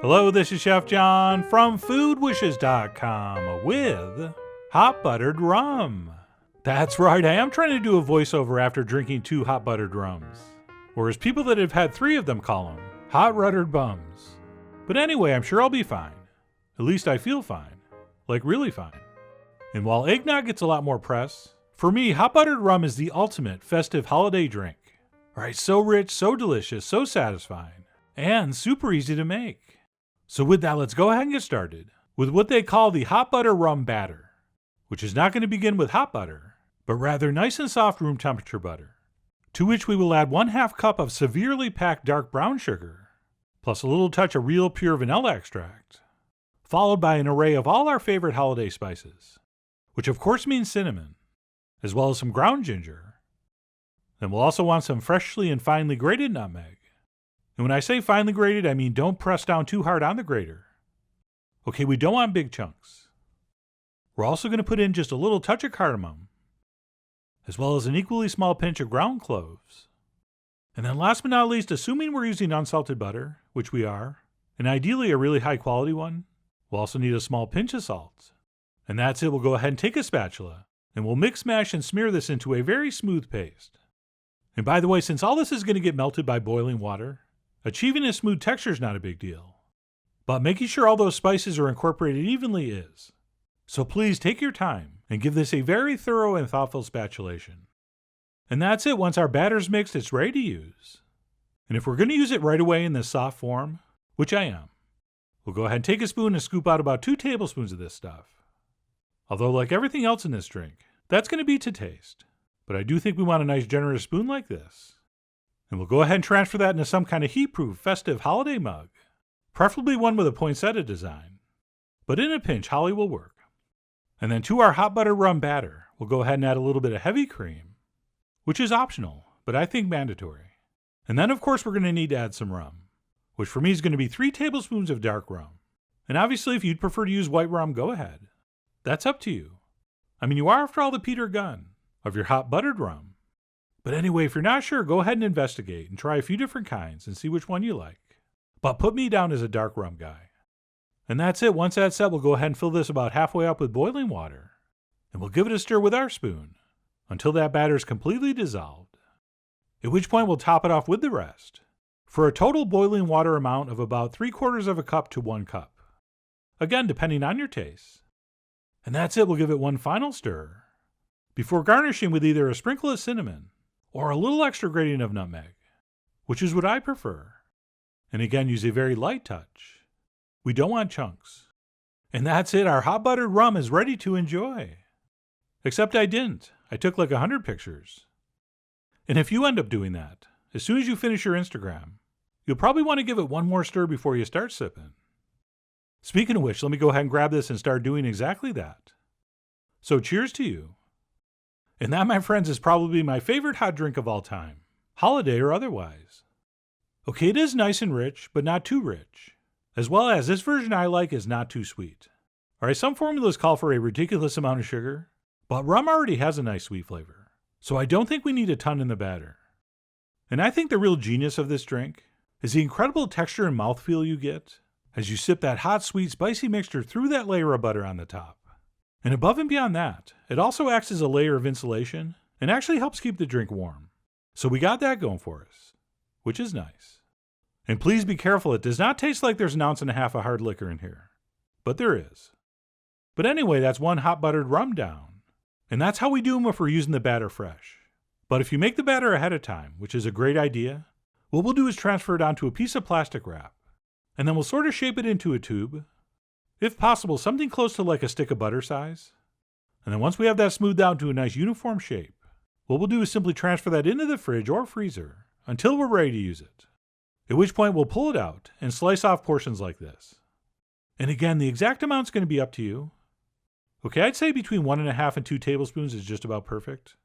Hello, this is Chef John from foodwishes.com with Hot Buttered Rum. That's right, I am trying to do a voiceover after drinking 2 hot buttered rums. Or as people that have had 3 of them call them, hot ruddered bums. But anyway, I'm sure I'll be fine. At least I feel fine. Like really fine. And while eggnog gets a lot more press, for me, hot buttered rum is the ultimate festive holiday drink. Alright, so rich, so delicious, so satisfying, and super easy to make. So with that, let's go ahead and get started with what they call the hot butter rum batter, which is not going to begin with hot butter, but rather nice and soft room temperature butter, to which we will add 1/2 cup of severely packed dark brown sugar, plus a little touch of real pure vanilla extract, followed by an array of all our favorite holiday spices, which of course means cinnamon, as well as some ground ginger. Then we'll also want some freshly and finely grated nutmeg. And when I say finely grated, I mean don't press down too hard on the grater. Okay, we don't want big chunks. We're also going to put in just a little touch of cardamom, as well as an equally small pinch of ground cloves. And then last but not least, assuming we're using unsalted butter, which we are, and ideally a really high quality one, we'll also need a small pinch of salt. And that's it, we'll go ahead and take a spatula, and we'll mix, mash, and smear this into a very smooth paste. And by the way, since all this is going to get melted by boiling water, achieving a smooth texture is not a big deal, but making sure all those spices are incorporated evenly is. So please take your time and give this a very thorough and thoughtful spatulation. And that's it, once our batter's mixed, it's ready to use. And if we're going to use it right away in this soft form, which I am, we'll go ahead and take a spoon and scoop out about 2 tablespoons of this stuff. Although like everything else in this drink, that's going to be to taste. But I do think we want a nice generous spoon like this. And we'll go ahead and transfer that into some kind of heat-proof, festive holiday mug. Preferably one with a poinsettia design. But in a pinch, holly will work. And then to our hot butter rum batter, we'll go ahead and add a little bit of heavy cream, which is optional, but I think mandatory. And then of course we're going to need to add some rum, which for me is going to be 3 tablespoons of dark rum. And obviously if you'd prefer to use white rum, go ahead. That's up to you. I mean, you are after all the Peter Gunn of your hot buttered rum. But anyway, if you're not sure, go ahead and investigate and try a few different kinds and see which one you like. But put me down as a dark rum guy. And that's it. Once that's set, we'll go ahead and fill this about halfway up with boiling water. And we'll give it a stir with our spoon until that batter is completely dissolved. At which point we'll top it off with the rest for a total boiling water amount of about 3/4 of a cup to 1 cup. Again, depending on your taste. And that's it. We'll give it one final stir before garnishing with either a sprinkle of cinnamon or a little extra grating of nutmeg, which is what I prefer. And again, use a very light touch. We don't want chunks. And that's it, our hot buttered rum is ready to enjoy. Except I didn't. I took like 100 pictures. And if you end up doing that, as soon as you finish your Instagram, you'll probably want to give it one more stir before you start sipping. Speaking of which, let me go ahead and grab this and start doing exactly that. So cheers to you. And that, my friends, is probably my favorite hot drink of all time, holiday or otherwise. Okay, it is nice and rich, but not too rich. As well as this version I like is not too sweet. Alright, some formulas call for a ridiculous amount of sugar, but rum already has a nice sweet flavor. So I don't think we need a ton in the batter. And I think the real genius of this drink is the incredible texture and mouthfeel you get as you sip that hot, sweet, spicy mixture through that layer of butter on the top. And above and beyond that, it also acts as a layer of insulation and actually helps keep the drink warm. So we got that going for us, which is nice. And please be careful, it does not taste like there's 1.5 ounces of hard liquor in here. But there is. But anyway, that's 1 hot buttered rum down. And that's how we do them if we're using the batter fresh. But if you make the batter ahead of time, which is a great idea, what we'll do is transfer it onto a piece of plastic wrap. And then we'll sort of shape it into a tube. If possible, something close to like a stick of butter size. And then once we have that smoothed out to a nice uniform shape, what we'll do is simply transfer that into the fridge or freezer until we're ready to use it. At which point we'll pull it out and slice off portions like this. And again, the exact amount's going to be up to you. Okay, I'd say between 1.5 and 2 tablespoons is just about perfect.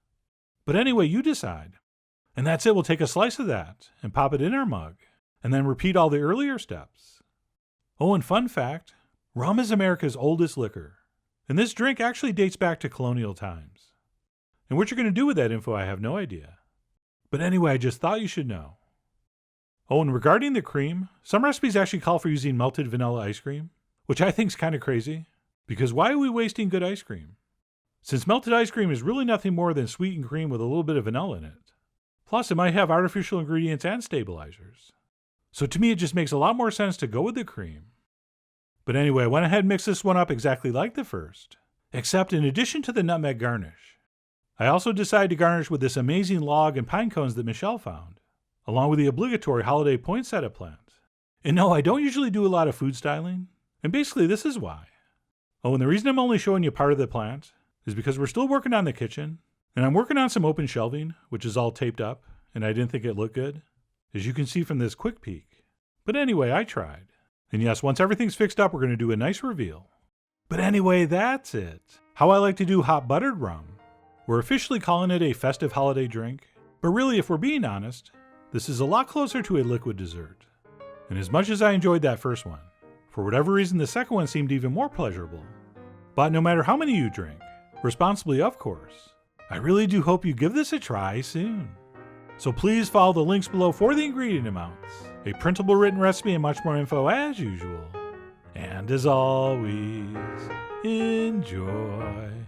But anyway, you decide. And that's it, we'll take a slice of that and pop it in our mug, and then repeat all the earlier steps. Oh, and fun fact, rum is America's oldest liquor, and this drink actually dates back to colonial times. And what you're going to do with that info, I have no idea. But anyway, I just thought you should know. Oh, and regarding the cream, some recipes actually call for using melted vanilla ice cream, which I think is kind of crazy, because why are we wasting good ice cream? Since melted ice cream is really nothing more than sweetened cream with a little bit of vanilla in it. Plus, it might have artificial ingredients and stabilizers. So to me, it just makes a lot more sense to go with the cream. But anyway, I went ahead and mixed this one up exactly like the first, except in addition to the nutmeg garnish, I also decided to garnish with this amazing log and pine cones that Michelle found, along with the obligatory holiday poinsettia plant. And no, I don't usually do a lot of food styling, and basically this is why. Oh, and the reason I'm only showing you part of the plant is because we're still working on the kitchen, and I'm working on some open shelving, which is all taped up, and I didn't think it looked good, as you can see from this quick peek. But anyway, I tried. And yes, once everything's fixed up, we're going to do a nice reveal. But anyway, that's it. How I like to do hot buttered rum. We're officially calling it a festive holiday drink, but really, if we're being honest, this is a lot closer to a liquid dessert. And as much as I enjoyed that first one, for whatever reason, the second one seemed even more pleasurable. But no matter how many you drink, responsibly of course, I really do hope you give this a try soon. So please follow the links below for the ingredient amounts, a printable written recipe, and much more info as usual. And as always, enjoy.